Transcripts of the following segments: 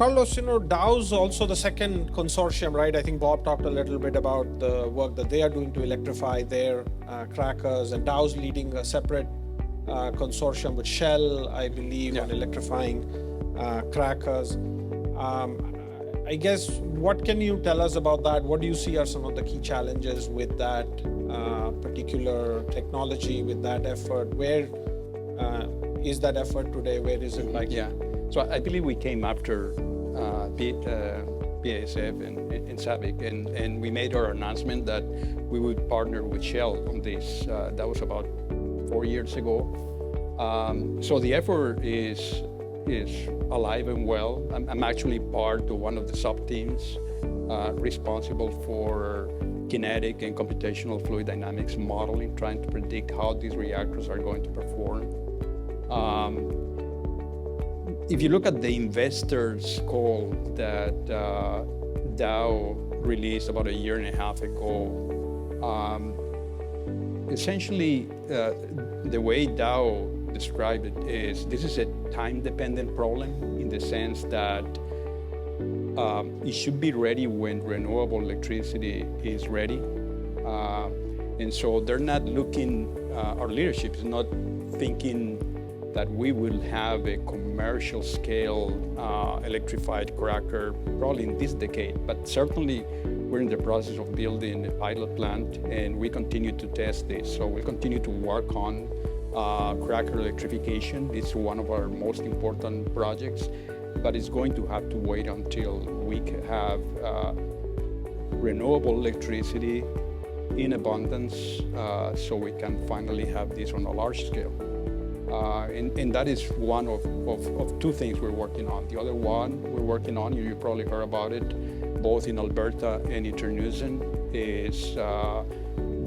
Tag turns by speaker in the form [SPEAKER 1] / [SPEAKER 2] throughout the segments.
[SPEAKER 1] Carlos, Dow's also the second consortium, right? I think Bob talked a little bit about the work that they are doing to electrify their crackers, and Dow's leading a separate consortium with Shell, I believe, on electrifying crackers. I guess, what can you tell us about that? What do you see are some of the key challenges with that particular technology, with that effort? Where is that effort today? Where is it like?
[SPEAKER 2] Yeah, so I believe we came after BASF and SABIC, and we made our announcement that we would partner with Shell on this. That was about 4 years ago. So the effort is alive and well. I'm actually part of one of the sub-teams responsible for kinetic and computational fluid dynamics modeling, trying to predict how these reactors are going to perform. If you look at the investors' call that Dow released about a year and a half ago, essentially the way Dow described it is this is a time-dependent problem in the sense that it should be ready when renewable electricity is ready. And so they're not looking, our leadership is not thinking that we will have a commercial scale electrified cracker probably in this decade, but certainly we're in the process of building a pilot plant and we continue to test this. So we'll continue to work on cracker electrification. It's one of our most important projects, but it's going to have to wait until we have renewable electricity in abundance so we can finally have this on a large scale. And that is one of two things we're working on. The other one we're working on, you probably heard about it, both in Alberta and in Terneuzen, is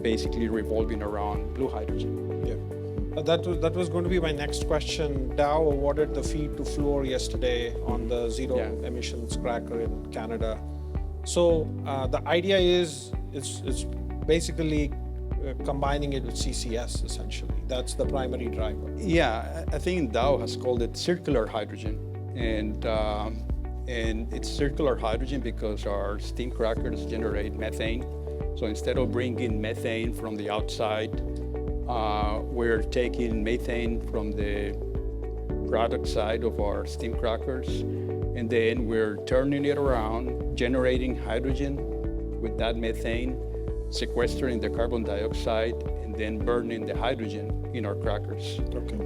[SPEAKER 2] basically revolving around blue hydrogen.
[SPEAKER 1] Yeah, that was going to be my next question. Dow awarded the feed to Fluor yesterday on the zero emissions cracker in Canada. So the idea is it's basically combining it with CCS, essentially. That's the primary driver.
[SPEAKER 2] Yeah, I think Dow has called it circular hydrogen. And it's circular hydrogen because our steam crackers generate methane. So instead of bringing methane from the outside, we're taking methane from the product side of our steam crackers, and then we're turning it around, generating hydrogen with that methane, sequestering the carbon dioxide, and then burning the hydrogen in our crackers.
[SPEAKER 1] Okay.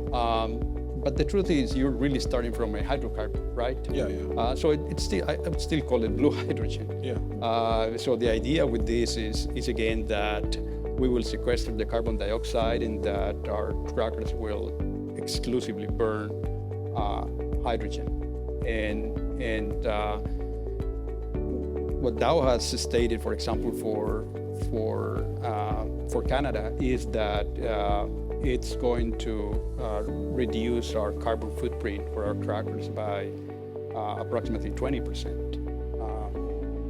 [SPEAKER 2] But the truth is, you're really starting from a hydrocarbon, right?
[SPEAKER 1] Yeah.
[SPEAKER 2] So it's still, I would still call it blue hydrogen.
[SPEAKER 1] Yeah.
[SPEAKER 2] So the idea with this is again that we will sequester the carbon dioxide and that our crackers will exclusively burn hydrogen. And what Dow has stated, for example, for Canada is that it's going to reduce our carbon footprint for our crackers by approximately 20%.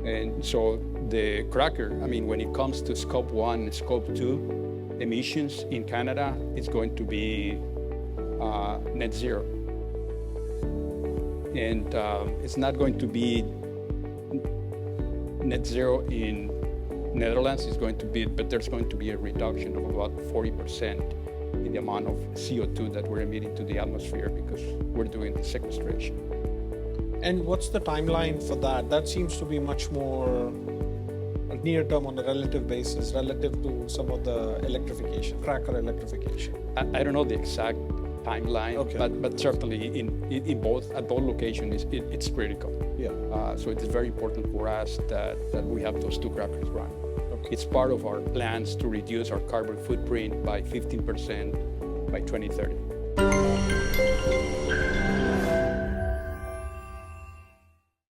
[SPEAKER 2] And so the cracker, I mean, when it comes to Scope 1 and Scope 2 emissions in Canada, it's going to be net zero. And it's not going to be net zero in Netherlands, is going to be, but there's going to be a reduction of about 40% in the amount of CO2 that we're emitting to the atmosphere because we're doing the sequestration.
[SPEAKER 1] And what's the timeline for that? That seems to be much more near term on a relative basis, relative to some of the electrification, cracker electrification.
[SPEAKER 2] I don't know the exact timeline, but certainly in both, at both locations, it's critical.
[SPEAKER 1] Yeah.
[SPEAKER 2] So it's very important for us that we have those two crackers run. Okay. It's part of our plans to reduce our carbon footprint by 15% by 2030.